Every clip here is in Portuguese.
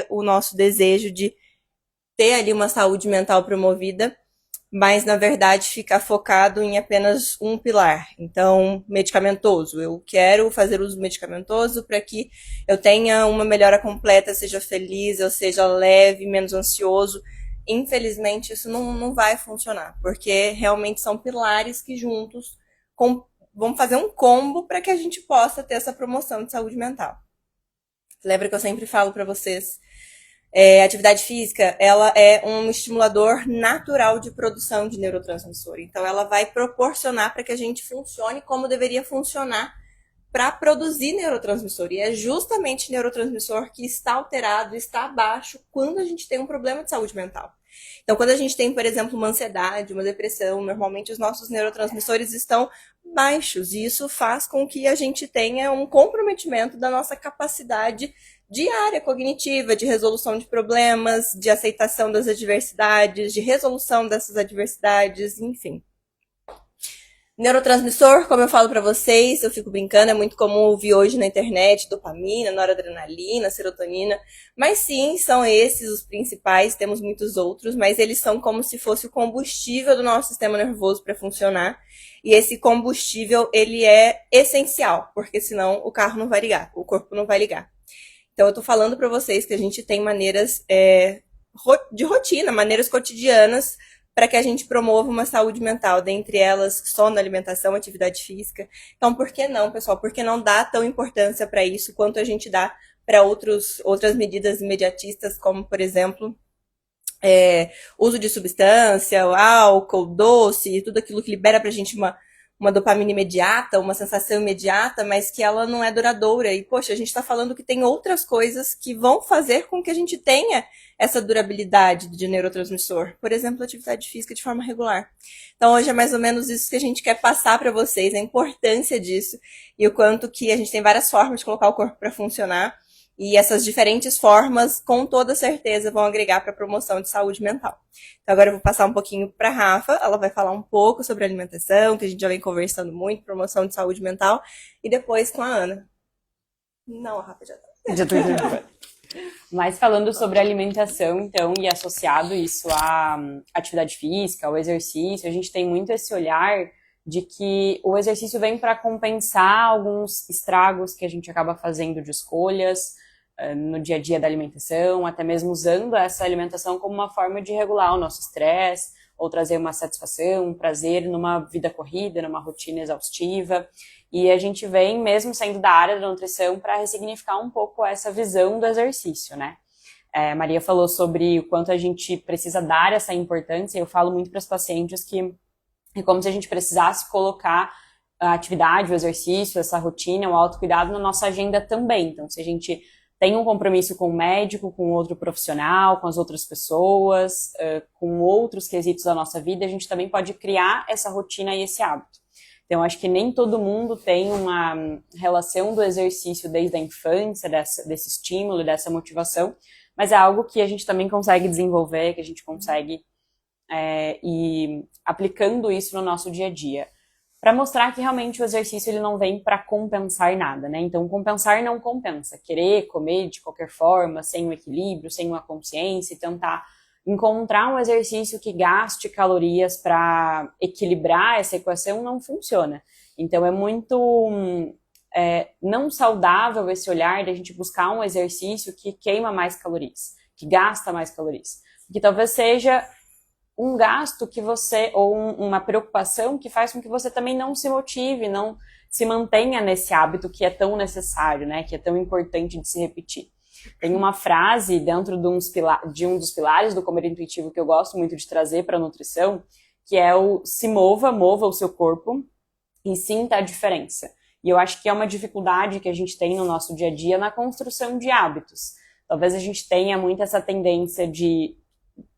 o nosso desejo de ter ali uma saúde mental promovida, mas na verdade ficar focado em apenas um pilar. Então, medicamentoso. Eu quero fazer uso medicamentoso para que eu tenha uma melhora completa, seja feliz, eu seja leve, menos ansioso. Infelizmente, isso não vai funcionar, porque realmente são pilares que juntos vão fazer um combo para que a gente possa ter essa promoção de saúde mental. Lembra que eu sempre falo para vocês, atividade física, ela é um estimulador natural de produção de neurotransmissor. Então, ela vai proporcionar para que a gente funcione como deveria funcionar para produzir neurotransmissor. E é justamente neurotransmissor que está alterado, está abaixo, quando a gente tem um problema de saúde mental. Então, quando a gente tem, por exemplo, uma ansiedade, uma depressão, normalmente os nossos neurotransmissores estão baixos. E isso faz com que a gente tenha um comprometimento da nossa capacidade diária cognitiva, de resolução de problemas, de aceitação das adversidades, de resolução dessas adversidades, enfim. Neurotransmissor, como eu falo para vocês, eu fico brincando, é muito comum ouvir hoje na internet, dopamina, noradrenalina, serotonina, mas sim, são esses os principais, temos muitos outros, mas eles são como se fosse o combustível do nosso sistema nervoso para funcionar, e esse combustível, ele é essencial, porque senão o carro não vai ligar, o corpo não vai ligar. Então, eu tô falando para vocês que a gente tem maneiras de rotina, maneiras cotidianas, para que a gente promova uma saúde mental, dentre elas sono, alimentação, atividade física. Então, por que não, pessoal? Por que não dá tão importância para isso quanto a gente dá para outras medidas imediatistas, como, por exemplo, uso de substância, o álcool, doce, tudo aquilo que libera para a gente uma dopamina imediata, uma sensação imediata, mas que ela não é duradoura. E, poxa, a gente está falando que tem outras coisas que vão fazer com que a gente tenha essa durabilidade de neurotransmissor. Por exemplo, atividade física de forma regular. Então, hoje é mais ou menos isso que a gente quer passar para vocês, a importância disso e o quanto que a gente tem várias formas de colocar o corpo para funcionar. E essas diferentes formas, com toda certeza, vão agregar para a promoção de saúde mental. Então, agora eu vou passar um pouquinho para a Rafa. Ela vai falar um pouco sobre alimentação, que a gente já vem conversando muito, promoção de saúde mental. E depois com a Ana. Não, a Rafa já tá. Já tô entendendo. Mas falando sobre alimentação, então, e associado isso à atividade física, ao exercício, a gente tem muito esse olhar de que o exercício vem para compensar alguns estragos que a gente acaba fazendo de escolhas no dia a dia da alimentação, até mesmo usando essa alimentação como uma forma de regular o nosso estresse, ou trazer uma satisfação, um prazer numa vida corrida, numa rotina exaustiva. E a gente vem, mesmo sendo da área da nutrição, para ressignificar um pouco essa visão do exercício, né? A Maria falou sobre o quanto a gente precisa dar essa importância, e eu falo muito para os pacientes que é como se a gente precisasse colocar a atividade, o exercício, essa rotina, o autocuidado na nossa agenda também. Então, se a gente tem um compromisso com o médico, com outro profissional, com as outras pessoas, com outros quesitos da nossa vida, a gente também pode criar essa rotina e esse hábito. Então, acho que nem todo mundo tem uma relação do exercício desde a infância, desse estímulo, dessa motivação, mas é algo que a gente também consegue desenvolver, que a gente consegue ir aplicando isso no nosso dia a dia. Para mostrar que realmente o exercício ele não vem para compensar nada, né? Então, compensar não compensa. Querer comer de qualquer forma, sem um equilíbrio, sem uma consciência, e tentar encontrar um exercício que gaste calorias para equilibrar essa equação não funciona. Então, é muito não saudável esse olhar de a gente buscar um exercício que queima mais calorias, que gasta mais calorias. Que talvez seja um gasto que você, ou uma preocupação que faz com que você também não se motive, não se mantenha nesse hábito que é tão necessário, né, que é tão importante de se repetir. Tem uma frase dentro de um dos pilares do comer intuitivo que eu gosto muito de trazer para a nutrição, que é o se mova o seu corpo e sinta a diferença. E eu acho que é uma dificuldade que a gente tem no nosso dia a dia na construção de hábitos. Talvez a gente tenha muito essa tendência de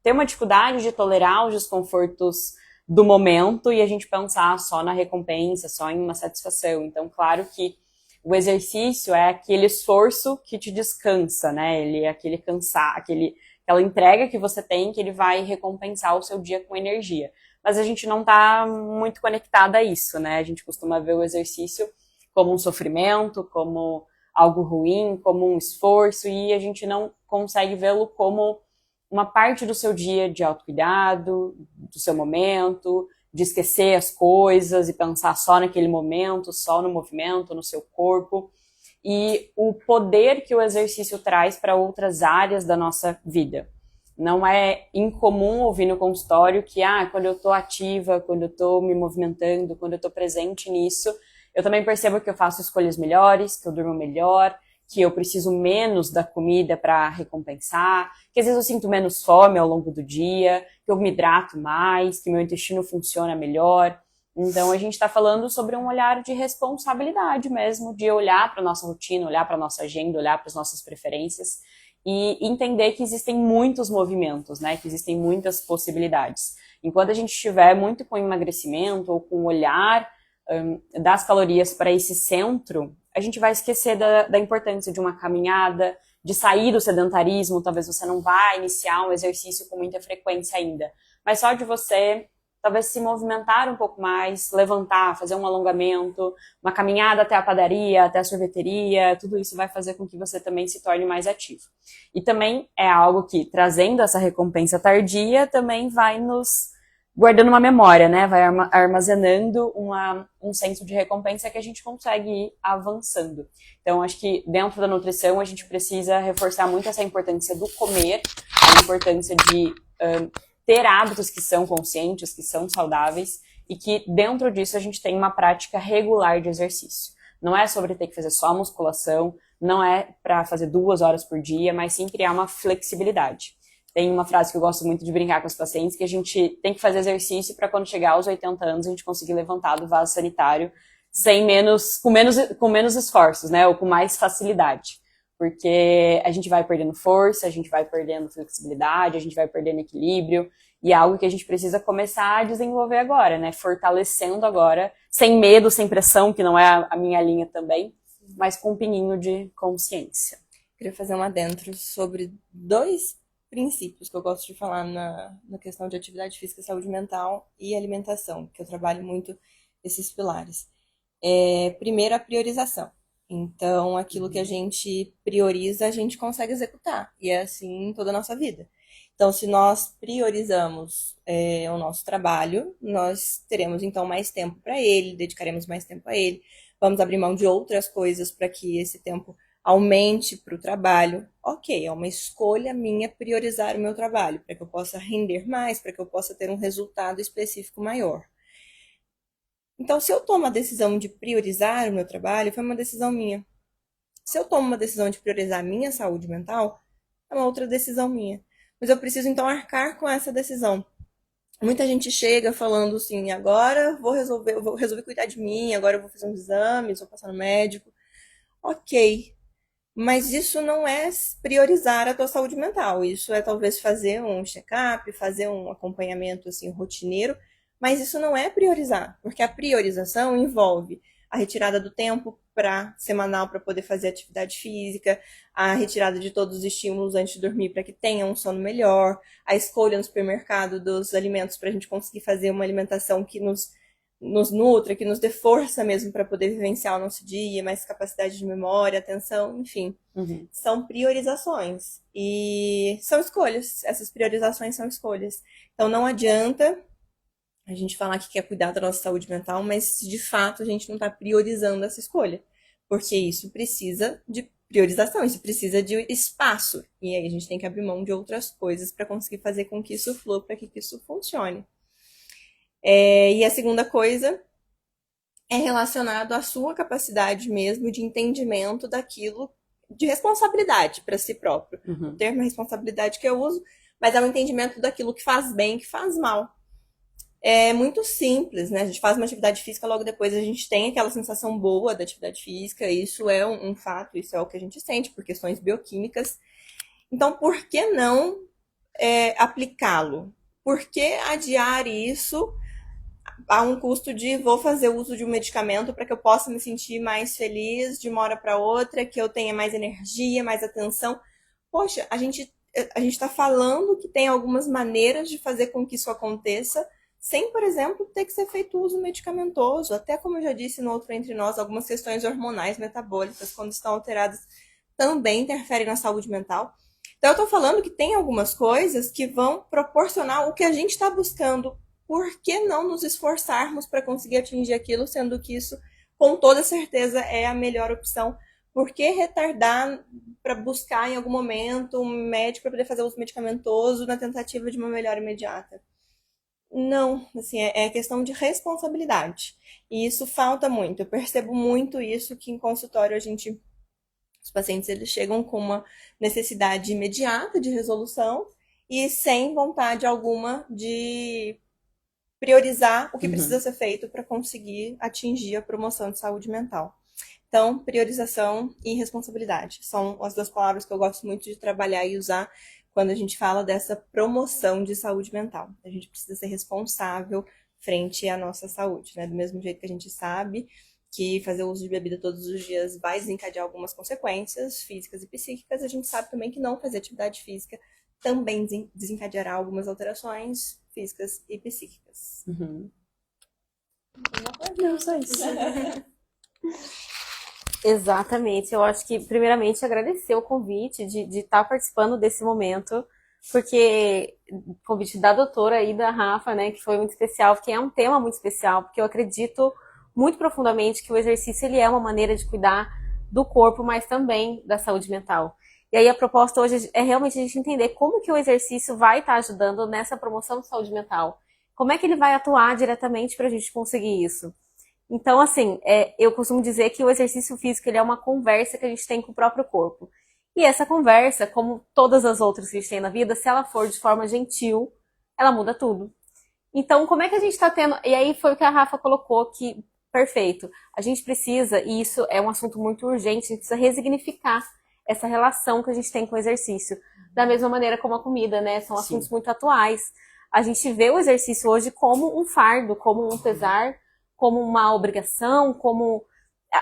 ter uma dificuldade de tolerar os desconfortos do momento e a gente pensar só na recompensa, só em uma satisfação. Então, claro que o exercício é aquele esforço que te descansa, né? Ele é aquele cansar, aquela entrega que você tem que ele vai recompensar o seu dia com energia. Mas a gente não está muito conectada a isso, né? A gente costuma ver o exercício como um sofrimento, como algo ruim, como um esforço, e a gente não consegue vê-lo como uma parte do seu dia de autocuidado, do seu momento, de esquecer as coisas e pensar só naquele momento, só no movimento, no seu corpo. E o poder que o exercício traz para outras áreas da nossa vida. Não é incomum ouvir no consultório que, quando eu estou ativa, quando eu estou me movimentando, quando eu estou presente nisso, eu também percebo que eu faço escolhas melhores, que eu durmo melhor, que eu preciso menos da comida para recompensar, que às vezes eu sinto menos fome ao longo do dia, que eu me hidrato mais, que meu intestino funciona melhor. Então a gente está falando sobre um olhar de responsabilidade mesmo, de olhar para a nossa rotina, olhar para a nossa agenda, olhar para as nossas preferências e entender que existem muitos movimentos, né? Que existem muitas possibilidades. Enquanto a gente estiver muito com emagrecimento ou com o olhar das calorias para esse centro, a gente vai esquecer da importância de uma caminhada, de sair do sedentarismo. Talvez você não vá iniciar um exercício com muita frequência ainda, mas só de você talvez se movimentar um pouco mais, levantar, fazer um alongamento, uma caminhada até a padaria, até a sorveteria, tudo isso vai fazer com que você também se torne mais ativo. E também é algo que, trazendo essa recompensa tardia, também vai nos guardando uma memória, né? Vai armazenando um senso de recompensa que a gente consegue ir avançando. Então, acho que dentro da nutrição a gente precisa reforçar muito essa importância do comer, a importância de ter hábitos que são conscientes, que são saudáveis e que dentro disso a gente tem uma prática regular de exercício. Não é sobre ter que fazer só musculação, não é para fazer 2 horas por dia, mas sim criar uma flexibilidade. Tem uma frase que eu gosto muito de brincar com os pacientes, que a gente tem que fazer exercício para quando chegar aos 80 anos a gente conseguir levantar do vaso sanitário com menos esforços, né? Ou com mais facilidade. Porque a gente vai perdendo força, a gente vai perdendo flexibilidade, a gente vai perdendo equilíbrio, e é algo que a gente precisa começar a desenvolver agora, né? Fortalecendo agora, sem medo, sem pressão, que não é a minha linha também, mas com um pininho de consciência. Queria fazer um adentro sobre 2 princípios que eu gosto de falar na questão de atividade física, saúde mental e alimentação, que eu trabalho muito esses pilares. Primeiro, a priorização. Então, aquilo que a gente prioriza, a gente consegue executar. E é assim em toda a nossa vida. Então, se nós priorizamos o nosso trabalho, nós teremos então mais tempo para ele, dedicaremos mais tempo a ele. Vamos abrir mão de outras coisas para que esse tempo aumente para o trabalho. Ok, é uma escolha minha priorizar o meu trabalho, para que eu possa render mais, para que eu possa ter um resultado específico maior. Então, se eu tomo a decisão de priorizar o meu trabalho, foi uma decisão minha. Se eu tomo uma decisão de priorizar a minha saúde mental, é uma outra decisão minha. Mas eu preciso, então, arcar com essa decisão. Muita gente chega falando assim, agora vou resolver cuidar de mim, agora eu vou fazer uns exames, vou passar no médico. Ok, mas isso não é priorizar a tua saúde mental. Isso é talvez fazer um check-up, fazer um acompanhamento assim rotineiro, mas isso não é priorizar, porque a priorização envolve a retirada do tempo semanal para poder fazer atividade física, a retirada de todos os estímulos antes de dormir para que tenha um sono melhor, a escolha no supermercado dos alimentos para a gente conseguir fazer uma alimentação que nos nutra, que nos dê força mesmo para poder vivenciar o nosso dia, mais capacidade de memória, atenção, enfim. Uhum. São priorizações e são escolhas. Essas priorizações são escolhas. Então não adianta a gente falar que quer cuidar da nossa saúde mental, mas de fato a gente não está priorizando essa escolha. Porque isso precisa de priorização, isso precisa de espaço. E aí a gente tem que abrir mão de outras coisas para conseguir fazer com que isso flua, para que isso funcione. E a segunda coisa é relacionado à sua capacidade mesmo de entendimento daquilo, de responsabilidade para si próprio. Uhum. O termo responsabilidade que eu uso, mas é um entendimento daquilo que faz bem e que faz mal. É muito simples, né? A gente faz uma atividade física, logo depois a gente tem aquela sensação boa da atividade física, isso é um fato, isso é o que a gente sente por questões bioquímicas. Então, por que não aplicá-lo? Por que adiar isso a um custo de vou fazer uso de um medicamento para que eu possa me sentir mais feliz de uma hora para outra, que eu tenha mais energia, mais atenção? Poxa, a gente está falando que tem algumas maneiras de fazer com que isso aconteça sem, por exemplo, ter que ser feito uso medicamentoso. Até como eu já disse no outro Entre Nós, algumas questões hormonais metabólicas, quando estão alteradas, também interferem na saúde mental. Então, eu estou falando que tem algumas coisas que vão proporcionar o que a gente está buscando. Por que não nos esforçarmos para conseguir atingir aquilo, sendo que isso, com toda certeza, é a melhor opção? Por que retardar para buscar em algum momento um médico para poder fazer uso medicamentoso na tentativa de uma melhora imediata? Não, assim, é questão de responsabilidade. E isso falta muito. Eu percebo muito isso que em consultório os pacientes eles chegam com uma necessidade imediata de resolução e sem vontade alguma de priorizar o que precisa ser feito para conseguir atingir a promoção de saúde mental. Então, priorização e responsabilidade são as duas palavras que eu gosto muito de trabalhar e usar quando a gente fala dessa promoção de saúde mental. A gente precisa ser responsável frente à nossa saúde, né? Do mesmo jeito que a gente sabe que fazer uso de bebida todos os dias vai desencadear algumas consequências físicas e psíquicas, a gente sabe também que não fazer atividade física também desencadeará algumas alterações físicas e psíquicas. Não, só isso. Exatamente. Eu acho que, primeiramente, agradecer o convite de estar participando desse momento, porque o convite da doutora e da Rafa, né, que foi muito especial, porque é um tema muito especial, porque eu acredito muito profundamente que o exercício ele é uma maneira de cuidar do corpo, mas também da saúde mental. E aí a proposta hoje é realmente a gente entender como que o exercício vai estar ajudando nessa promoção de saúde mental. Como é que ele vai atuar diretamente para a gente conseguir isso? Então, assim, eu costumo dizer que o exercício físico ele é uma conversa que a gente tem com o próprio corpo. E essa conversa, como todas as outras que a gente tem na vida, se ela for de forma gentil, ela muda tudo. Então, como é que a gente está tendo... E aí foi o que a Rafa colocou, que perfeito. A gente precisa, e isso é um assunto muito urgente, a gente precisa resignificar essa relação que a gente tem com o exercício. Da mesma maneira como a comida, né? São assuntos muito atuais. A gente vê o exercício hoje como um fardo, como um pesar, como uma obrigação, como...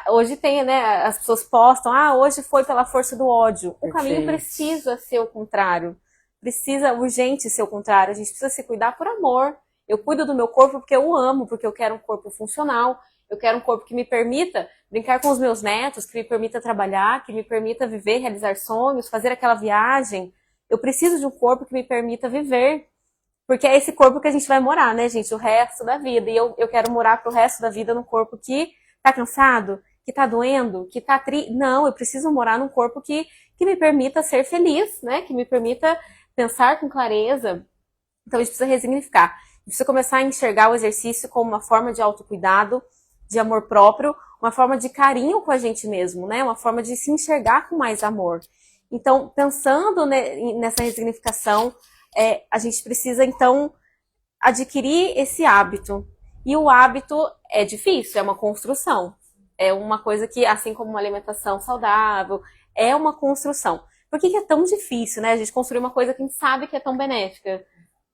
Hoje tem, né, as pessoas postam, hoje foi pela força do ódio. O caminho precisa ser o contrário. Precisa urgente ser o contrário. A gente precisa se cuidar por amor. Eu cuido do meu corpo porque eu amo, porque eu quero um corpo funcional. Eu quero um corpo que me permita brincar com os meus netos, que me permita trabalhar, que me permita viver, realizar sonhos, fazer aquela viagem. Eu preciso de um corpo que me permita viver. Porque é esse corpo que a gente vai morar, né, gente? O resto da vida. E eu quero morar pro resto da vida num corpo que tá cansado, que tá doendo, que tá triste. Não, eu preciso morar num corpo que me permita ser feliz, né? Que me permita pensar com clareza. Então a gente precisa resignificar. A gente precisa começar a enxergar o exercício como uma forma de autocuidado, de amor próprio, uma forma de carinho com a gente mesmo, né? Uma forma de se enxergar com mais amor. Então, pensando nessa resignificação, a gente precisa, então, adquirir esse hábito. E o hábito é difícil, é uma construção. É uma coisa que, assim como uma alimentação saudável, é uma construção. Por que é tão difícil, né? A gente construir uma coisa que a gente sabe que é tão benéfica?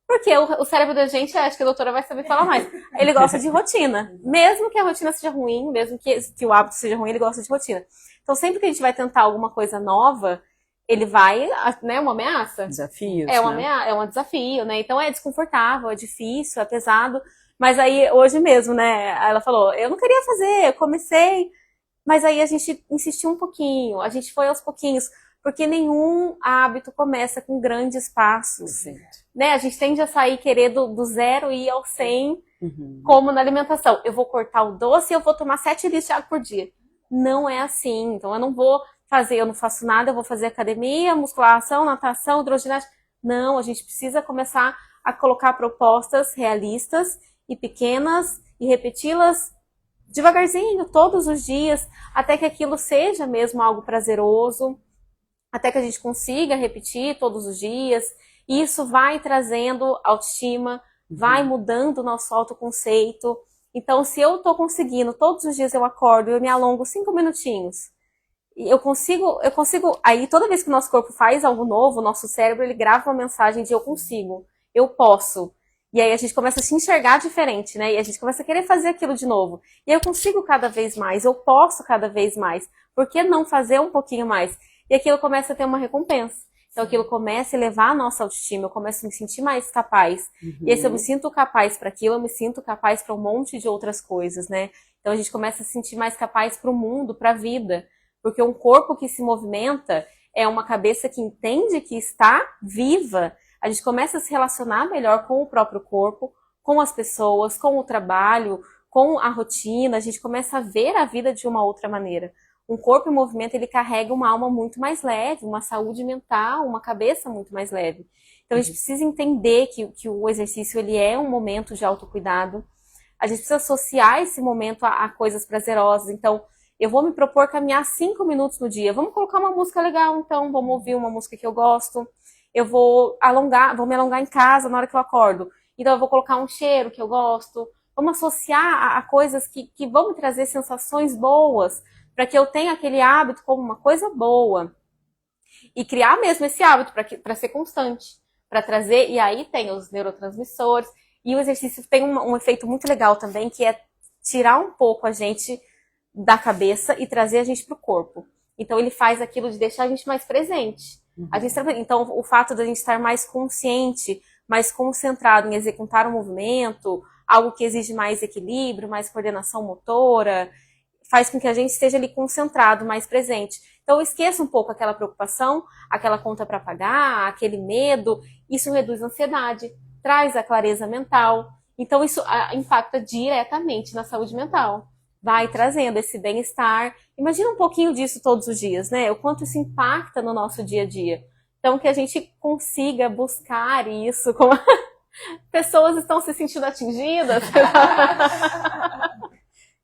Porque o cérebro da gente, acho que a doutora vai saber falar mais, ele gosta de rotina. Mesmo que a rotina seja ruim, mesmo que o hábito seja ruim, ele gosta de rotina. Então, sempre que a gente vai tentar alguma coisa nova, ele vai, né, uma ameaça. Desafios, É um desafio, né? Então é desconfortável, é difícil, é pesado. Mas aí, hoje mesmo, né, ela falou, eu não queria fazer, eu comecei, mas aí a gente insistiu um pouquinho, a gente foi aos pouquinhos, porque nenhum hábito começa com grandes passos, né? A gente tende a sair querer do 0 e ir ao 100, como na alimentação. Eu vou cortar o doce e eu vou tomar 7 litros de água por dia. Não é assim, então eu não vou fazer, eu não faço nada, eu vou fazer academia, musculação, natação, hidroginástica. Não, a gente precisa começar a colocar propostas realistas e pequenas e repeti-las devagarzinho, todos os dias, até que aquilo seja mesmo algo prazeroso, até que a gente consiga repetir todos os dias. E isso vai trazendo autoestima, vai mudando o nosso autoconceito. Então, se eu tô conseguindo, todos os dias eu acordo e eu me alongo 5 minutinhos, eu consigo, aí toda vez que o nosso corpo faz algo novo, o nosso cérebro, ele grava uma mensagem de eu consigo, eu posso. E aí a gente começa a se enxergar diferente, né? E a gente começa a querer fazer aquilo de novo. E eu consigo cada vez mais, eu posso cada vez mais. Por que não fazer um pouquinho mais? E aquilo começa a ter uma recompensa. Então aquilo começa a elevar a nossa autoestima, eu começo a me sentir mais capaz. E se eu me sinto capaz para aquilo, eu me sinto capaz para um monte de outras coisas, né? Então a gente começa a se sentir mais capaz para o mundo, para a vida. Porque um corpo que se movimenta é uma cabeça que entende que está viva. A gente começa a se relacionar melhor com o próprio corpo, com as pessoas, com o trabalho, com a rotina. A gente começa a ver a vida de uma outra maneira. Um corpo em movimento, ele carrega uma alma muito mais leve, uma saúde mental, uma cabeça muito mais leve. Então a gente precisa entender que o exercício ele é um momento de autocuidado. A gente precisa associar esse momento a coisas prazerosas. Então, eu vou me propor caminhar 5 minutos no dia. Vamos colocar uma música legal, então. Vamos ouvir uma música que eu gosto. Eu vou me alongar em casa na hora que eu acordo. Então, eu vou colocar um cheiro que eu gosto. Vamos associar a coisas que vão me trazer sensações boas, para que eu tenha aquele hábito como uma coisa boa. E criar mesmo esse hábito para ser constante. Para trazer, e aí tem os neurotransmissores. E o exercício tem um efeito muito legal também, que é tirar um pouco a gente da cabeça e trazer a gente para o corpo. Então ele faz aquilo de deixar a gente mais presente. Então o fato de a gente estar mais consciente, mais concentrado em executar um movimento, algo que exige mais equilíbrio, mais coordenação motora, faz com que a gente esteja ali concentrado, mais presente. Então esqueça um pouco aquela preocupação, aquela conta para pagar, aquele medo. Isso reduz a ansiedade, traz a clareza mental. Então isso impacta diretamente na saúde mental. Vai trazendo esse bem-estar. Imagina um pouquinho disso todos os dias, né? O quanto isso impacta no nosso dia a dia. Então, que a gente consiga buscar isso. Como pessoas estão se sentindo atingidas.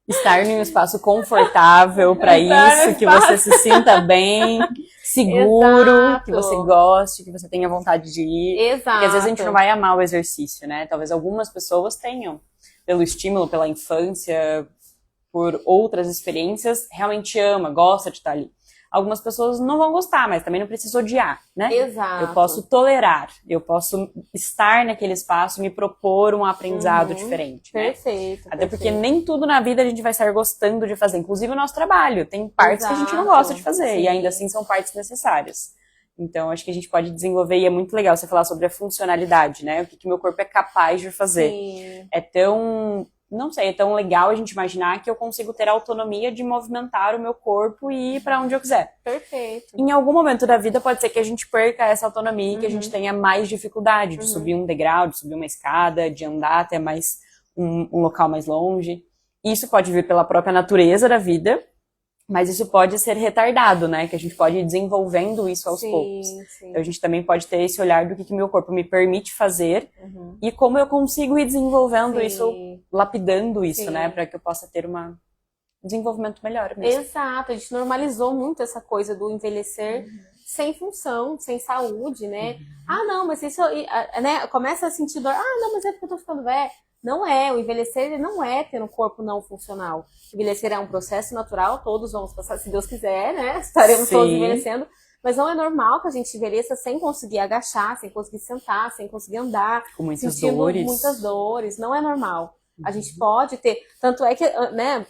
Estar em um espaço confortável para isso, que você se sinta bem, seguro, Exato. que você goste, que você tenha vontade de ir. Exato. Porque às vezes a gente não vai amar o exercício, né? Talvez algumas pessoas tenham, pelo estímulo, pela infância, por outras experiências, realmente ama, gosta de estar ali. Algumas pessoas não vão gostar, mas também não precisa odiar, né? Exato. Eu posso tolerar, eu posso estar naquele espaço, me propor um aprendizado diferente, né? Perfeito. Até porque nem tudo na vida a gente vai estar gostando de fazer, inclusive o nosso trabalho. Tem partes que a gente não gosta de fazer, e ainda assim são partes necessárias. Então, acho que a gente pode desenvolver, e é muito legal você falar sobre a funcionalidade, né? O que meu corpo é capaz de fazer. Sim. É tão... Não sei, é tão legal a gente imaginar que eu consigo ter a autonomia de movimentar o meu corpo e ir para onde eu quiser. Perfeito. Em algum momento da vida pode ser que a gente perca essa autonomia e que a gente tenha mais dificuldade de subir um degrau, de subir uma escada, de andar até mais um local mais longe. Isso pode vir pela própria natureza da vida, mas isso pode ser retardado, né? Que a gente pode ir desenvolvendo isso aos poucos. Sim. Então a gente também pode ter esse olhar do que meu corpo me permite fazer e como eu consigo ir desenvolvendo isso, lapidando isso, né? Para que eu possa ter um desenvolvimento melhor mesmo. Exato, a gente normalizou muito essa coisa do envelhecer sem função, sem saúde, né? Ah, não, mas isso, né? Começa a sentir dor. Ah, não, mas é porque eu tô ficando velho. Não é, o envelhecer não é ter um corpo não funcional. Envelhecer é um processo natural, todos vamos passar, se Deus quiser, né? Estaremos todos envelhecendo. Mas não é normal que a gente envelheça sem conseguir agachar, sem conseguir sentar, sem conseguir andar. Com muitas sentindo dores. muitas dores. Não é normal. A gente pode ter... Tanto é que, né?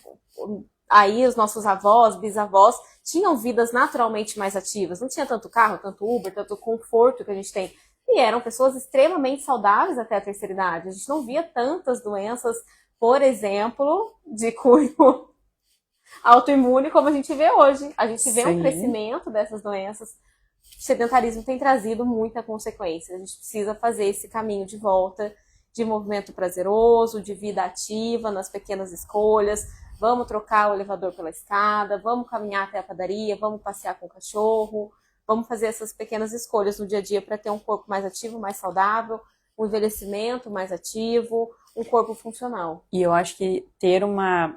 Aí os nossos avós, bisavós, tinham vidas naturalmente mais ativas. Não tinha tanto carro, tanto Uber, tanto conforto que a gente tem. E eram pessoas extremamente saudáveis até a terceira idade. A gente não via tantas doenças, por exemplo, de cunho autoimune como a gente vê hoje. A gente vê um crescimento dessas doenças. O sedentarismo tem trazido muita consequência. A gente precisa fazer esse caminho de volta, de movimento prazeroso, de vida ativa, nas pequenas escolhas. Vamos trocar o elevador pela escada, vamos caminhar até a padaria, vamos passear com o cachorro. Vamos fazer essas pequenas escolhas no dia a dia para ter um corpo mais ativo, mais saudável, um envelhecimento mais ativo, um corpo funcional. E eu acho que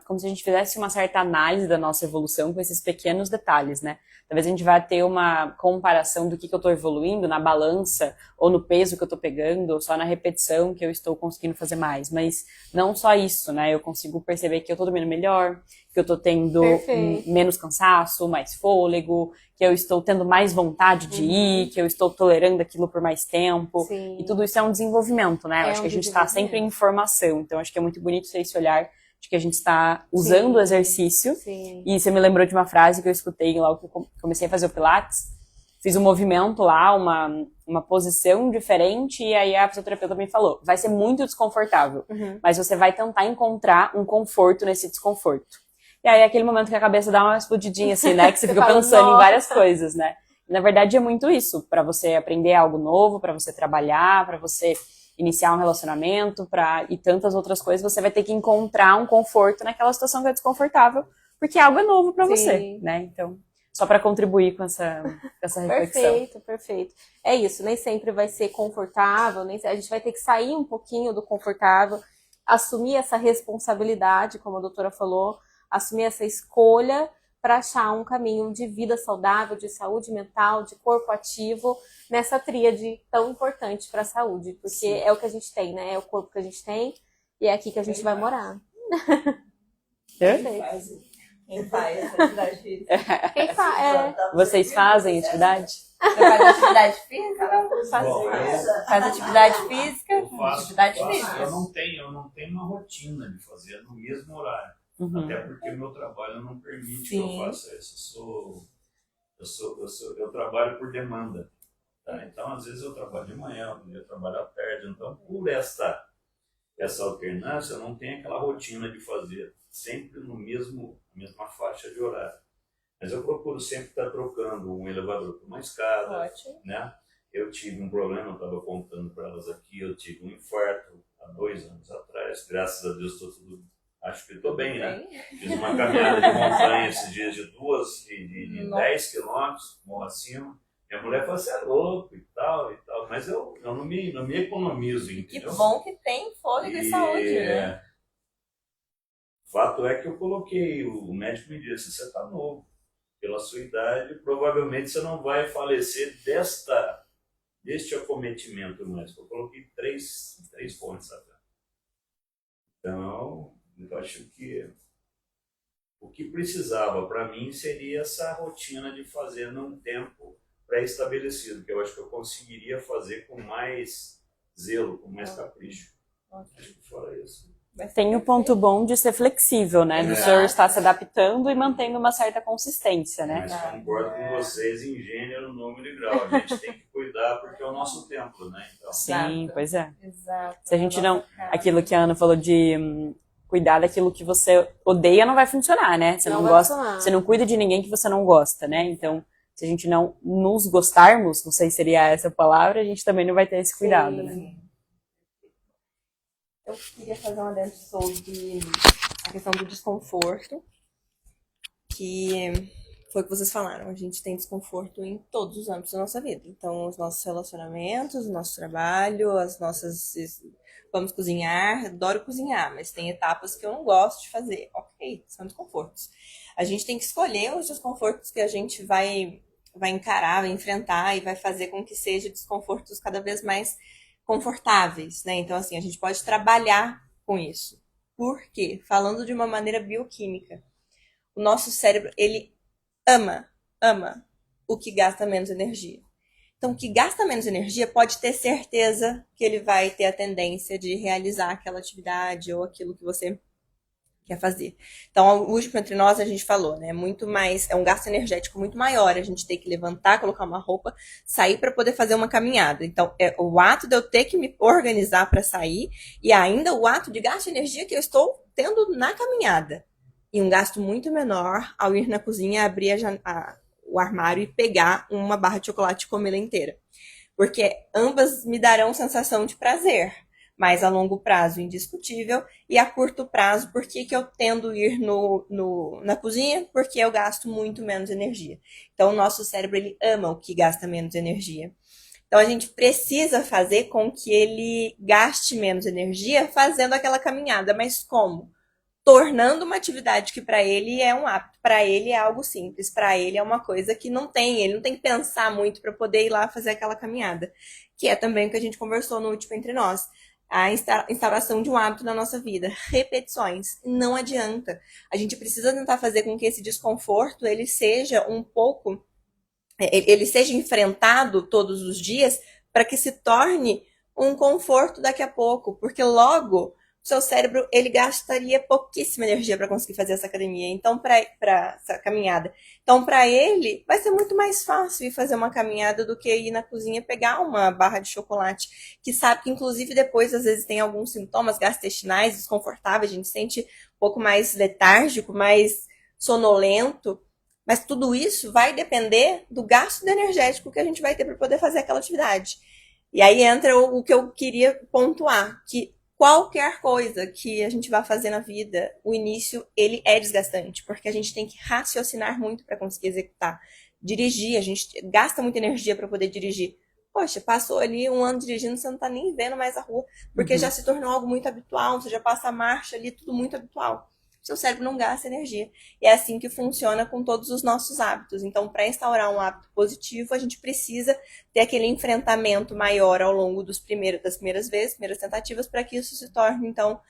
como se a gente fizesse uma certa análise da nossa evolução com esses pequenos detalhes, né? Talvez a gente vá ter uma comparação do que eu estou evoluindo na balança, ou no peso que eu estou pegando, ou só na repetição que eu estou conseguindo fazer mais. Mas não só isso, né? Eu consigo perceber que eu estou dormindo melhor, que eu estou tendo menos cansaço, mais fôlego, que eu estou tendo mais vontade de ir, que eu estou tolerando aquilo por mais tempo. Sim. E tudo isso é um desenvolvimento, né? Eu acho que a gente está sempre em formação. Então, acho que é muito bonito ter esse olhar de que a gente está usando o exercício. Sim. E você me lembrou de uma frase que eu escutei logo que eu comecei a fazer o Pilates. fiz um movimento lá, uma posição diferente, e aí a fisioterapeuta me falou, vai ser muito desconfortável, mas você vai tentar encontrar um conforto nesse desconforto. E aí é aquele momento que a cabeça dá uma explodidinha, assim, né, que você fica pensando em várias coisas, né. Na verdade é muito isso, para você aprender algo novo, para você trabalhar, para você iniciar um relacionamento, e tantas outras coisas, você vai ter que encontrar um conforto naquela situação que é desconfortável, porque algo é novo para você, né, então... Só para contribuir com essa reflexão. Perfeito. É isso, nem sempre vai ser confortável, a gente vai ter que sair um pouquinho do confortável, assumir essa responsabilidade, como a doutora falou, assumir essa escolha para achar um caminho de vida saudável, de saúde mental, de corpo ativo, nessa tríade tão importante para a saúde, porque é o que a gente tem, né? É o corpo que a gente tem e é aqui que a gente vai morar. Perfeito. Quem faz atividade física? Vocês fazem atividade? Você faz atividade física? Faz atividade física? Eu não tenho uma rotina de fazer no mesmo horário. Até porque o meu trabalho não permite que eu faça isso. Eu trabalho por demanda. Tá? Então, às vezes eu trabalho de manhã, outro dia eu trabalho à tarde. Então, por essa alternância, eu não tenho aquela rotina de fazer sempre na mesma faixa de horário. Mas eu procuro sempre estar trocando um elevador por uma escada. Né? Eu tive um problema, eu estava contando para elas aqui, eu tive um infarto há 2 anos atrás. Graças a Deus, acho que estou bem, né? Fiz uma caminhada de montanha esses dias de 10 quilômetros, morro acima. Minha mulher falou, você é louco e tal, mas eu não me economizo, entendeu? Que bom que tem fôlego e saúde, né? Fato é que eu coloquei, o médico me disse, você está novo, pela sua idade, provavelmente você não vai falecer deste acometimento mais. Eu coloquei 3 pontos atrás. Então, eu acho que o que precisava para mim seria essa rotina de fazer num tempo pré-estabelecido, que eu acho que eu conseguiria fazer com mais zelo, com mais capricho. Acho que fora isso. Tem o ponto bom de ser flexível, né? Do senhor estar se adaptando e mantendo uma certa consistência, né? Mas concordo com vocês em gênero, número e grau. A gente tem que cuidar porque é o nosso templo, né? Então, sim, pois é. Exato. Se a gente não... Aquilo que a Ana falou de cuidar daquilo que você odeia não vai funcionar, né? Você não gosta, você não cuida de ninguém que você não gosta, né? Então, se a gente não nos gostarmos, não sei se seria essa a palavra, a gente também não vai ter esse cuidado, né? Eu queria fazer uma adendo sobre a questão do desconforto, que foi o que vocês falaram. A gente tem desconforto em todos os âmbitos da nossa vida. Então, os nossos relacionamentos, o nosso trabalho, as nossas... Vamos cozinhar, adoro cozinhar, mas tem etapas que eu não gosto de fazer. Ok, são desconfortos. A gente tem que escolher os desconfortos que a gente vai encarar, vai enfrentar e vai fazer com que sejam desconfortos cada vez mais confortáveis, né? Então, assim, a gente pode trabalhar com isso. Por quê? Falando de uma maneira bioquímica. O nosso cérebro, ele ama o que gasta menos energia. Então, o que gasta menos energia pode ter certeza que ele vai ter a tendência de realizar aquela atividade ou aquilo que você quer fazer. Então, o último entre nós, a gente falou, né? Muito mais, é um gasto energético muito maior. A gente tem que levantar, colocar uma roupa, sair para poder fazer uma caminhada. Então, é o ato de eu ter que me organizar para sair e ainda o ato de gasto de energia que eu estou tendo na caminhada. E um gasto muito menor ao ir na cozinha, abrir o armário e pegar uma barra de chocolate e comê-la inteira. Porque ambas me darão sensação de prazer. Mas a longo prazo, indiscutível, e a curto prazo, por que eu tendo a ir na cozinha? Porque eu gasto muito menos energia. Então, o nosso cérebro, ele ama o que gasta menos energia. Então, a gente precisa fazer com que ele gaste menos energia fazendo aquela caminhada. Mas como? Tornando uma atividade que para ele é um hábito, para ele é algo simples, para ele é uma coisa que ele não tem que pensar muito para poder ir lá fazer aquela caminhada. Que é também o que a gente conversou no último Entre Nós. A instauração de um hábito na nossa vida. Repetições. Não adianta. A gente precisa tentar fazer com que esse desconforto ele seja ele seja enfrentado todos os dias para que se torne um conforto daqui a pouco. Porque logo seu cérebro, ele gastaria pouquíssima energia para conseguir fazer essa academia, então para essa caminhada. Então, para ele, vai ser muito mais fácil ir fazer uma caminhada do que ir na cozinha pegar uma barra de chocolate, que sabe que, inclusive, depois, às vezes, tem alguns sintomas gastrointestinais desconfortáveis, a gente sente um pouco mais letárgico, mais sonolento, mas tudo isso vai depender do gasto energético que a gente vai ter para poder fazer aquela atividade. E aí entra o que eu queria pontuar, que qualquer coisa que a gente vai fazer na vida, o início, ele é desgastante, porque a gente tem que raciocinar muito para conseguir executar. Dirigir, a gente gasta muita energia para poder dirigir. Poxa, passou ali um ano dirigindo, você não tá nem vendo mais a rua, porque já se tornou algo muito habitual, você já passa a marcha ali, tudo muito habitual. Seu cérebro não gasta energia. E é assim que funciona com todos os nossos hábitos. Então, para instaurar um hábito positivo, a gente precisa ter aquele enfrentamento maior ao longo das primeiras vezes, primeiras tentativas, para que isso se torne, então,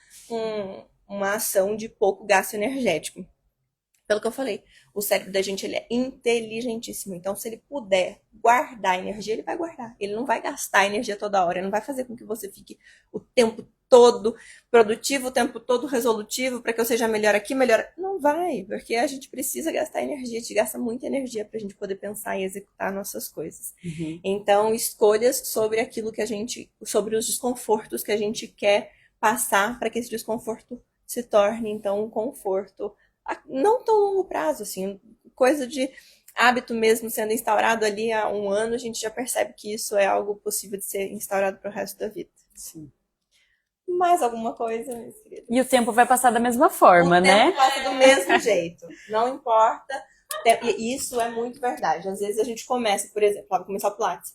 uma ação de pouco gasto energético. Pelo que eu falei, o cérebro da gente ele é inteligentíssimo. Então, se ele puder guardar energia, ele vai guardar. Ele não vai gastar energia toda hora. Ele não vai fazer com que você fique o tempo todo produtivo, o tempo todo resolutivo, para que eu seja melhor aqui, melhor... Não vai, porque a gente precisa gastar energia. A gente gasta muita energia para a gente poder pensar e executar nossas coisas. Então, escolhas sobre aquilo que a gente... Sobre os desconfortos que a gente quer passar para que esse desconforto se torne, então, um conforto não tão longo prazo, assim, coisa de hábito mesmo sendo instaurado ali há um ano, a gente já percebe que isso é algo possível de ser instaurado para o resto da vida. Sim. Mais alguma coisa, meus queridos? E o tempo vai passar da mesma forma, né? O tempo passa do mesmo jeito, não importa. E isso é muito verdade. Às vezes a gente começa, por exemplo, vai começar o Pilates.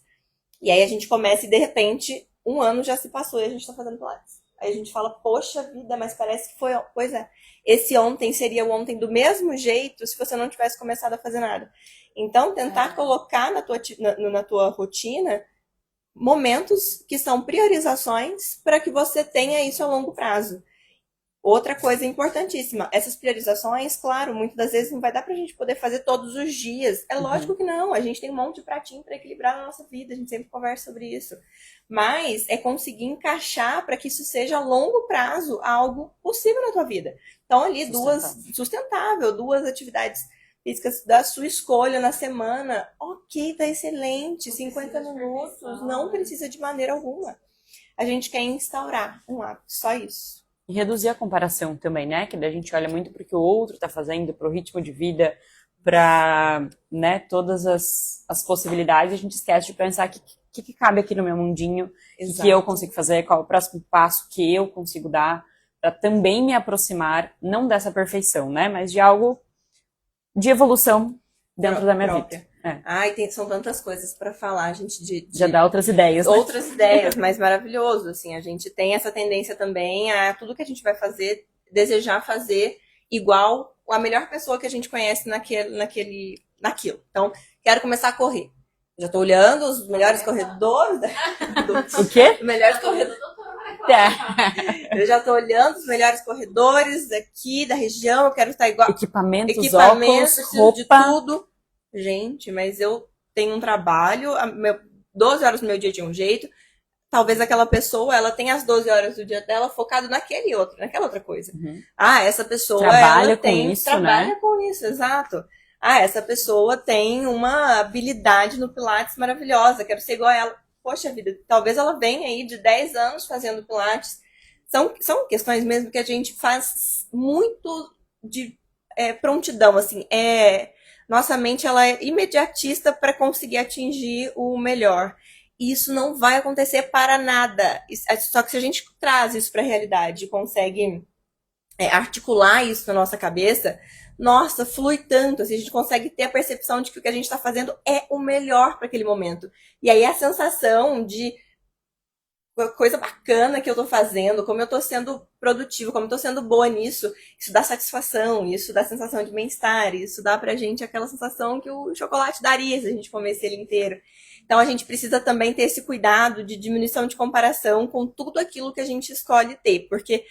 E aí a gente começa e de repente um ano já se passou e a gente está fazendo Pilates. Aí a gente fala, poxa vida, mas parece que foi... Pois é, esse ontem seria o ontem do mesmo jeito se você não tivesse começado a fazer nada. Então, tentar colocar na tua rotina momentos que são priorizações para que você tenha isso a longo prazo. Outra coisa importantíssima, essas priorizações, claro, muitas das vezes não vai dar pra gente poder fazer todos os dias. É lógico que não, a gente tem um monte de pratinho para equilibrar na nossa vida, a gente sempre conversa sobre isso. Mas é conseguir encaixar para que isso seja a longo prazo algo possível na tua vida. Então ali sustentável, duas atividades físicas da sua escolha na semana, ok, tá excelente, 50 minutos, não precisa de maneira alguma. A gente quer instaurar um hábito, só isso. E reduzir a comparação também, né? Que daí a gente olha muito para o que o outro está fazendo, para o ritmo de vida, para, né, todas as possibilidades. A gente esquece de pensar que cabe aqui no meu mundinho, que eu consigo fazer, qual é o próximo passo que eu consigo dar, para também me aproximar, não dessa perfeição, né? Mas de algo de evolução dentro da minha vida. Ai, são tantas coisas para falar, gente. Já dá outras ideias, né? Outras ideias, mas maravilhoso, assim. A gente tem essa tendência também a tudo que a gente vai fazer, desejar fazer igual a melhor pessoa que a gente conhece naquilo. Então, quero começar a correr. Já tô olhando os melhores corredores. O quê? Os melhores corredores. Eu já tô olhando os melhores corredores aqui da região, eu quero estar igual. Equipamentos, óculos, roupa. De tudo. Gente, mas eu tenho um trabalho, 12 horas do meu dia de um jeito, talvez aquela pessoa, ela tenha as 12 horas do dia dela focado naquela outra coisa. Essa pessoa, trabalha com isso, exato. Essa pessoa tem uma habilidade no Pilates maravilhosa, quero ser igual a ela. Poxa vida, talvez ela venha aí de 10 anos fazendo Pilates. São questões mesmo que a gente faz muito de prontidão, assim, nossa mente ela é imediatista para conseguir atingir o melhor. E isso não vai acontecer para nada. Só que se a gente traz isso para a realidade e consegue articular isso na nossa cabeça, nossa, flui tanto. Assim, a gente consegue ter a percepção de que o que a gente está fazendo é o melhor para aquele momento. E aí a sensação de coisa bacana que eu tô fazendo, como eu tô sendo produtivo, como eu tô sendo boa nisso, isso dá satisfação, isso dá sensação de bem-estar, isso dá pra gente aquela sensação que o chocolate daria se a gente comesse ele inteiro. Então a gente precisa também ter esse cuidado de diminuição de comparação com tudo aquilo que a gente escolhe ter, porque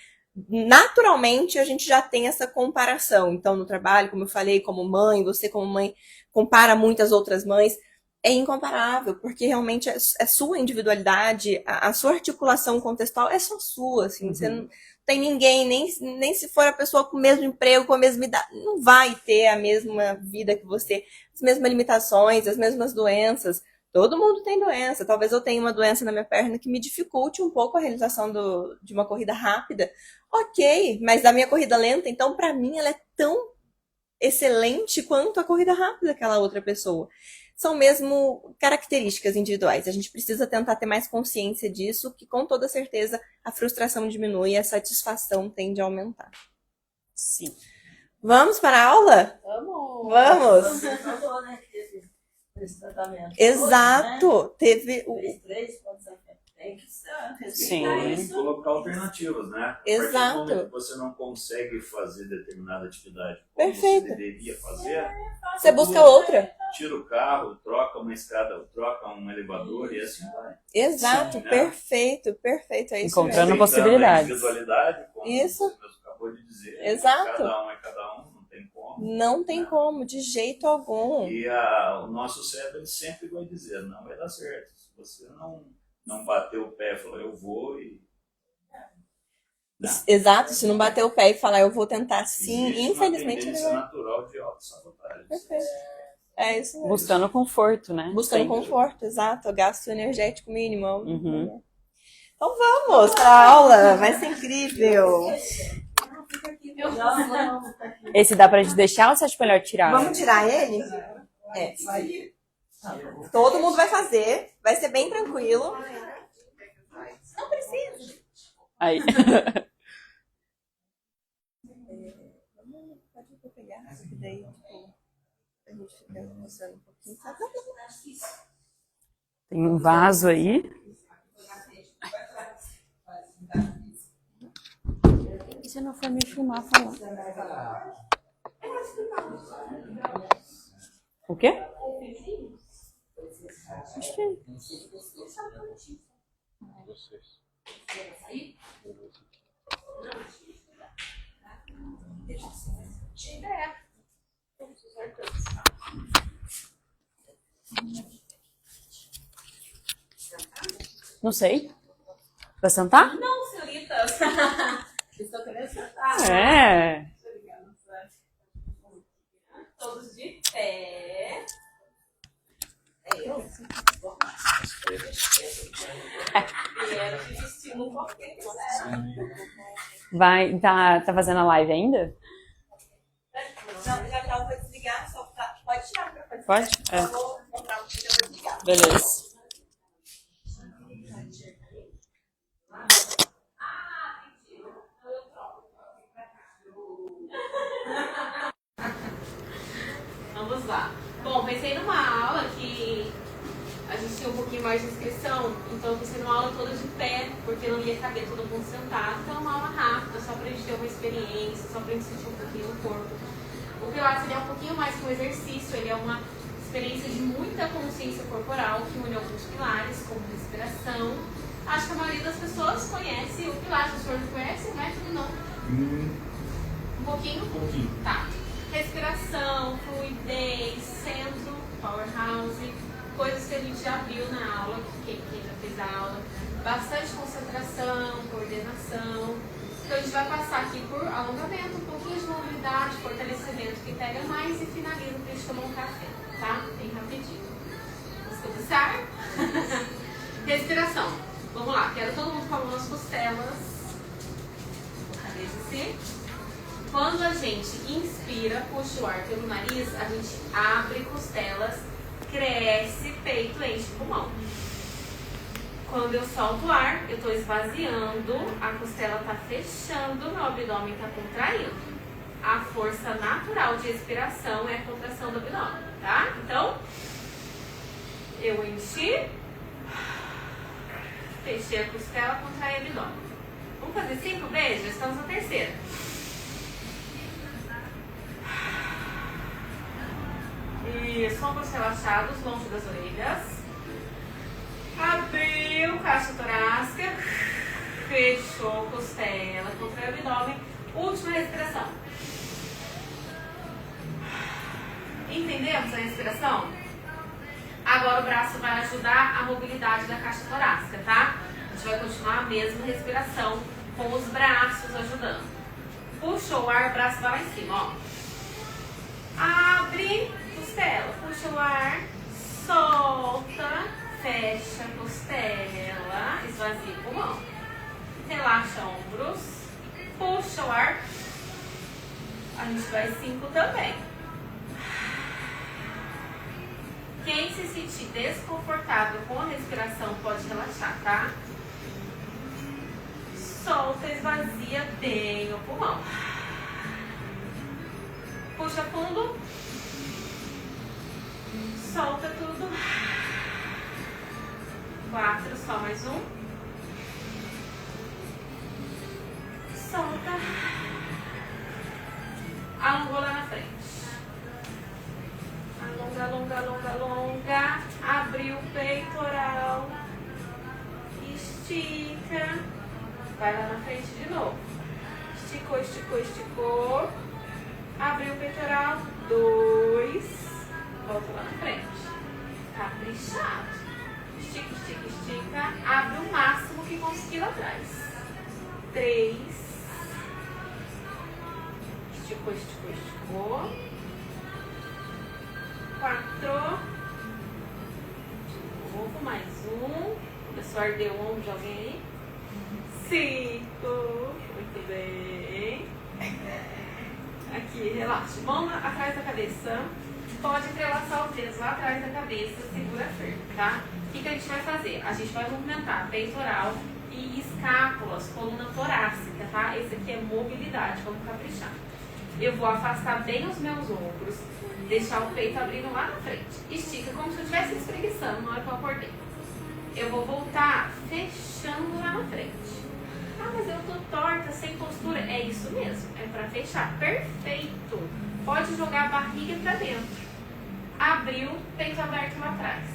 naturalmente a gente já tem essa comparação. Então no trabalho, como eu falei, como mãe, você como mãe compara muitas outras mães. é incomparável, porque realmente é sua individualidade, a sua articulação contextual é só sua, assim, você não tem ninguém, nem se for a pessoa com o mesmo emprego, com a mesma idade, não vai ter a mesma vida que você, as mesmas limitações, as mesmas doenças. Todo mundo tem doença. Talvez eu tenha uma doença na minha perna que me dificulte um pouco a realização de uma corrida rápida. Ok, mas da minha corrida lenta, então para mim ela é tão excelente quanto a corrida rápida daquela outra pessoa. São mesmo características individuais. A gente precisa tentar ter mais consciência disso, que com toda certeza a frustração diminui e a satisfação tende a aumentar. Sim. Vamos para a aula? Vamos! Você falou, né, que esse tratamento. Exato! Hoje, né? Teve o. 3, quantos anos tem que ser, Sim. respeitar Tem que isso. colocar alternativas, né? A Exato. partir do momento que você não consegue fazer determinada atividade como Perfeito. você deveria fazer, Você busca outra. tira o carro, troca uma escada, troca um elevador e assim vai. Exato, Sim, né? perfeito, perfeito. É isso Encontrando mesmo. Respeitando possibilidades. a individualidade, como Isso. você mesmo acabou de dizer. Exato. Cada um é cada um, não tem como. Não tem como, de jeito algum. E o nosso cérebro ele sempre vai dizer, não vai dar certo. Se você não bater o pé e falar, eu vou e... Não. Exato, se não bater o pé e falar eu vou tentar sim, Existe infelizmente uma ele tendência vai. natural de autossabotagem. Perfeito. É isso mesmo. Buscando conforto, né? Buscando Sempre. conforto, exato. Gasto energético mínimo. Uhum. Então vamos para a aula, vai ser incrível. Esse dá pra gente deixar ou você acha melhor tirar? Vamos tirar ele? É. Todo mundo vai fazer, vai ser bem tranquilo. Não precisa. Aí. Pode pegar, que daí, tipo, a gente fica mostrando um pouquinho. Tá? Tem um vaso aí. E se não for me filmar, falar. O quê? Acho que... Não sei. Vai sentar? Não, senhoritas. Estou querendo sentar. É. Todos de pé. Vieram de vestindo um pouquinho. Vai, tá fazendo a live ainda? Já vou desligar, só pode tirar. Pode? É. Eu vou comprar um que eu vou desligar. Beleza. Vamos lá. Bom, pensei numa aula que a gente tinha um pouquinho mais de inscrição, então eu pensei numa aula toda de pé, porque não ia caber todo mundo sentado. Então é uma aula rápida, só pra gente ter uma experiência, só pra gente sentir um pouquinho o corpo. O Pilates ele é um pouquinho mais que um exercício, ele é uma experiência de muita consciência corporal que une alguns pilares, como respiração. Acho que a maioria das pessoas conhece o Pilates, o senhor não conhece o método? Não. Um pouquinho? Um pouquinho. Tá. Respiração, fluidez, centro, powerhouse, coisas que a gente já viu na aula, quem já fez a aula. Bastante concentração, coordenação. Então a gente vai passar aqui por alongamento, um pouquinho de mobilidade, fortalecimento que pega mais e finaliza pra gente tomar um café, tá? Bem rapidinho. Vamos começar? Respiração. Vamos lá, quero todo mundo com a mão nas costelas. Fortalece-se. Quando a gente inspira, puxa o ar pelo nariz, a gente abre costelas, cresce, peito, enche o pulmão. Quando eu solto o ar, eu estou esvaziando, a costela está fechando, meu abdômen está contraindo. A força natural de expiração é a contração do abdômen, tá? Então, eu enchi, fechei a costela, contrai o abdômen. Vamos fazer 5 vezes? Já estamos na terceira. Isso, ombros relaxados, longe das orelhas. Abriu, caixa torácica. Fechou costela, contraiu o abdômen. Última respiração. Entendemos a respiração? Agora o braço vai ajudar a mobilidade da caixa torácica, tá? A gente vai continuar a mesma respiração com os braços ajudando. Puxa o ar, o braço vai lá em cima, ó. Abre costela, puxa o ar, solta, fecha a costela, esvazia o pulmão. Relaxa ombros, puxa o ar. A gente vai 5 também. Quem se sentir desconfortável com a respiração pode relaxar, tá? Solta, esvazia bem o pulmão. Puxa fundo. Solta tudo. 4, só mais um. Solta. Alongou lá na frente. Alonga, alonga, alonga, alonga. Abriu o peitoral. Estica. Vai lá na frente de novo. Esticou, esticou, esticou. Abriu o peitoral. 2. Volta lá na frente. Caprichado. Estica, estica, estica. Abre o máximo que conseguir lá atrás. 3. Esticou, esticou, esticou. 4. De novo, mais um. Começou a arder o ombro de alguém aí. 5. Muito bem. Aqui, relaxa. Mão atrás da cabeça. Pode entrelaçar os dedos lá atrás da cabeça. Segura firme, tá? O que a gente vai fazer? A gente vai movimentar peitoral e escápulas, coluna torácica, tá? Esse aqui é mobilidade, vamos caprichar. Eu vou afastar bem os meus ombros, deixar o peito abrindo lá na frente. Estica como se eu estivesse espreguiçando na hora que eu acordei. Eu vou voltar fechando lá na frente. Ah, mas eu tô torta, sem postura. É isso mesmo, é pra fechar. Perfeito. Pode jogar a barriga pra dentro. Abriu, peito aberto lá atrás.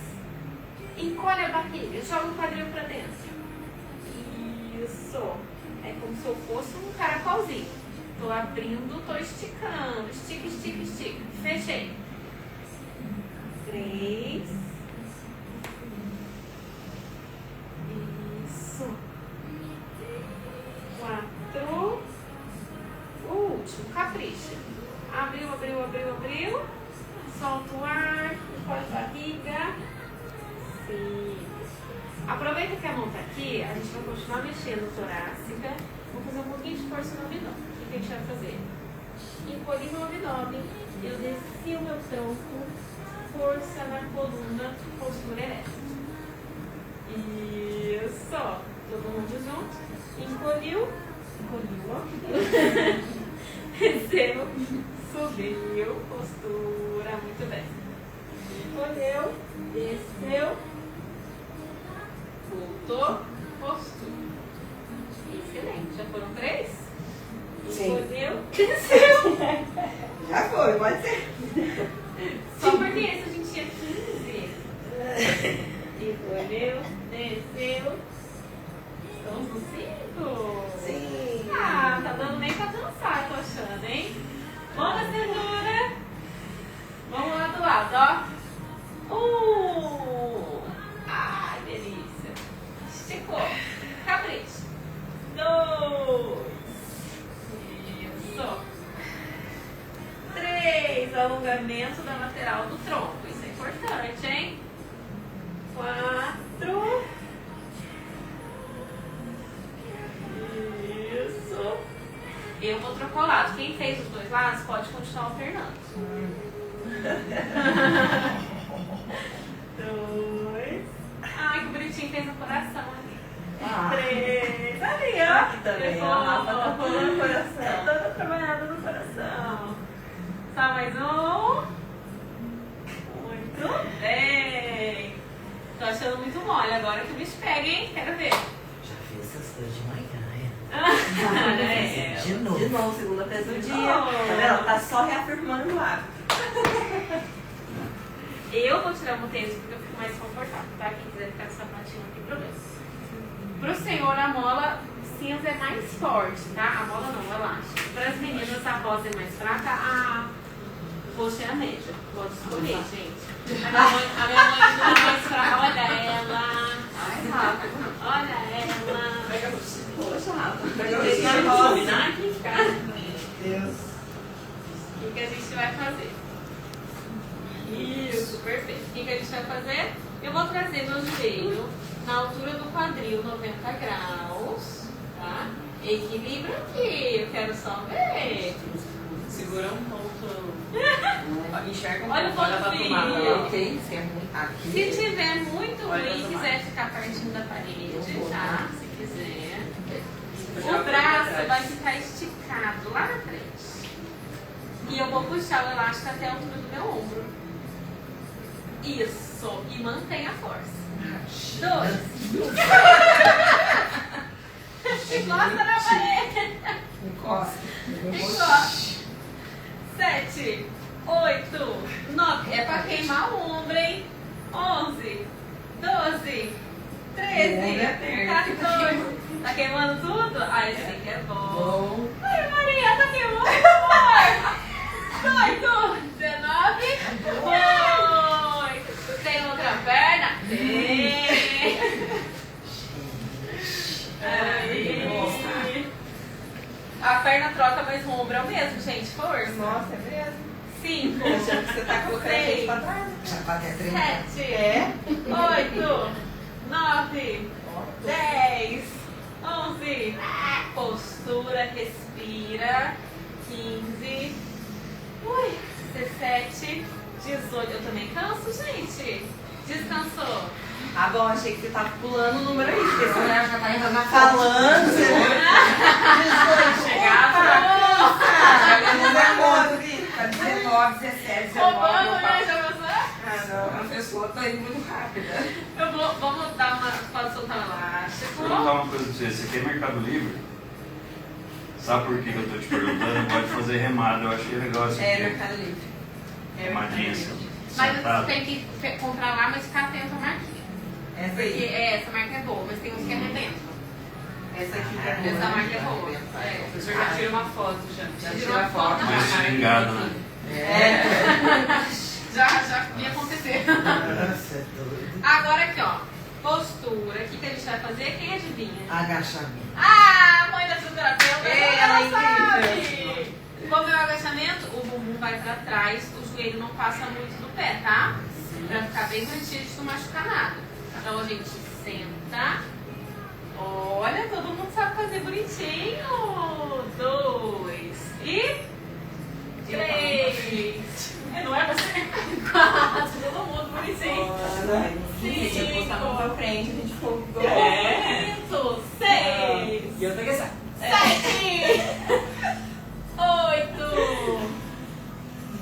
Encolhe a barriga, joga o quadril pra dentro. Isso. É como se eu fosse um caracolzinho. Tô abrindo, tô esticando. Estica, estica, estica. Fechei. 3. Isso. 4. O último, capricha. Abriu, abriu, abriu, abriu. Solta o ar. Encolhe a barriga. 5. Aproveita que a mão tá aqui. A gente vai continuar mexendo torácica. Vamos fazer um pouquinho de força no abdômen. O que a gente vai fazer? Encolhi meu abdômen. Eu desci o meu tronco. Força na coluna. Postura ereta. Isso. Todo mundo junto. Encolheu. Encolheu. Desceu. Subiu. Postura. Muito bem. Encolheu. Desceu. Voltou. Postura. Excelente. Já foram 3? Encolheu. Desceu. Já foi, pode ser. Só porque esse a gente tinha 15. Encolheu. Desceu. Estamos no 5? Sim. Ah, tá dando nem pra dançar, tô achando, hein? Mão na cintura. Vamos lá do lado, ó. Ai, delícia. Esticou. Capricha. 2. Isso. 3. Alongamento da lateral do tronco. Isso é importante, hein? 4. Isso. Eu vou trocar o lado. Quem fez os 2 lados pode continuar alternando. 2. Ai, que bonitinho, fez no coração ali. 3. Ali, ó. Aqui também, ó. Tá toda no coração. É toda trabalhada no coração. Só mais um. Muito bem. Tô achando muito mole agora que o bicho pega, hein? Quero ver. Já fiz essas coisas de manhã, É. De novo, segunda vez do dia. novo. Tá vendo? Tá só reafirmando o hábito. Eu vou tirar o tênis porque eu fico mais confortável, tá? Quem quiser ficar com sapatinho não tem problema. Pro senhor, a mola cinza é mais forte, tá? A mola não, elástica. Para as meninas, a rosa é mais fraca, a roxa é a média. Pode escolher, gente. A minha mãe não vai esperar. Olha ela. Olha ela. Poxa, Rafa. Combinar aqui em casa. Deus. O que a gente vai fazer? Isso, perfeito. O que a gente vai fazer? Eu vou trazer meu joelho na altura do quadril, 90 graus, tá? Equilíbrio aqui, eu quero só ver. Segura um ponto. Enxerga um Olha o ponto. Olha ponto pra tomada. frio. Ok, se é muito aqui. Se tiver muito Olha ruim e pra quiser ficar pertinho da parede, vou tá? Se quiser. O braço vai ficar esticado lá na frente. E eu vou puxar o elástico até a altura do meu ombro. Isso. E mantenha a força. 2. Encosta na parede. Encosta. Encosta. 7, 8, 9. É pra queimar o ombro, hein? 11, 12, 13, 14. Tá queimando tudo? Ah, esse aqui é bom. Ai, Maria, tá queimando, amor. 18, 19. Foi. Tem outra perna? Tem. Aí. A perna troca, mas o ombro é o mesmo, gente. Força. Nossa, é mesmo? 5. Achando que você tá colocando a gente pra trás. Já bateu a tremenda. 7, 8, 9, 10, 11. Postura, respira. 15, 17, 18. Eu também canso, gente. Descansou. Ah, bom, achei que você tava pulando o número aí, porque você Já tá entrando na falando, você Chegava. Tá 19, 17, 19. Roubando, né? Já pensou? Ah, não. A pessoa tá indo muito rápida. Vamos dar uma. Pode soltar o elástico. Vou contar uma coisa pra você. Você quer Mercado Livre? Sabe por que eu tô te perguntando? Pode fazer remada, eu achei legal isso É, aqui. Mercado Livre. Remadinha assim. Mas Sentado. você tem que comprar lá, mas ficar atento à marquinha. Essa Porque aí. essa marca é boa, mas tem uns que arrebentam. Essa aqui que é boa. Essa marca é boa. É. O senhor já tira uma foto, já. Já Tira tira uma a foto. foto. Mas xingado, né? Já ia acontecer. Nossa, é doido. Agora aqui, ó. Postura. O que a gente vai fazer? Quem adivinha? Agachamento. Ah, mãe da fisioterapeuta. Ela é sabe. Como é o agachamento, o bumbum vai pra trás, o joelho não passa muito do pé, tá? Pra ficar bem garantido de não machucar nada. Então a gente senta. Olha, todo mundo sabe fazer bonitinho. 2 e 3. Não é você? 4. Todo mundo bonitinho. Gente, eu vou botar a mão pra frente, a gente ficou igual. 5, 6, E eu tenho que essa. 7, 8,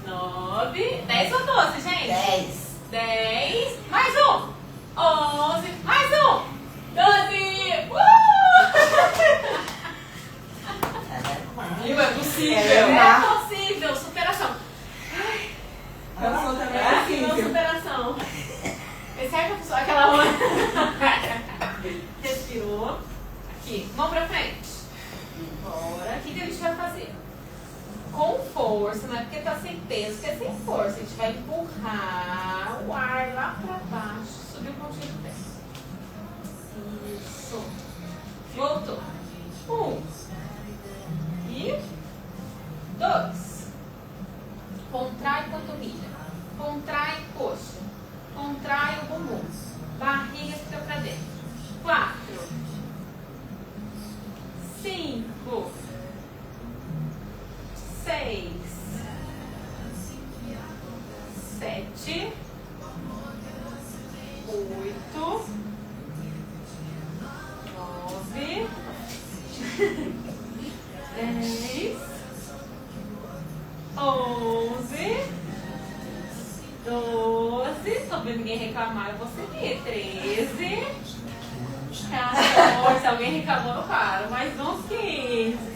9, 10 ou 12, gente? 10. 10, mais um. 11, mais um. 12. Viu? É possível. É possível, superação. Passou também É assim, possível, superação. Serve a pessoa, aquela hora. Respirou. Aqui, mão pra frente. Bora. O que a gente vai fazer? Com força, não é porque tá sem peso, que é sem força. A gente vai empurrar o ar lá pra baixo, subir o pontinho do pé. Isso. Voltou. 1 e 2. Contrai panturrilha. Contrai coxa. Contrai o bumbum. Barriga fica pra dentro. 4, 5, 6, 7, 8, 9, 10, 11, 12. Tô vendo ninguém reclamar, eu vou seguir. 13, 14. Se alguém reclamou, eu paro. Mais uns 15.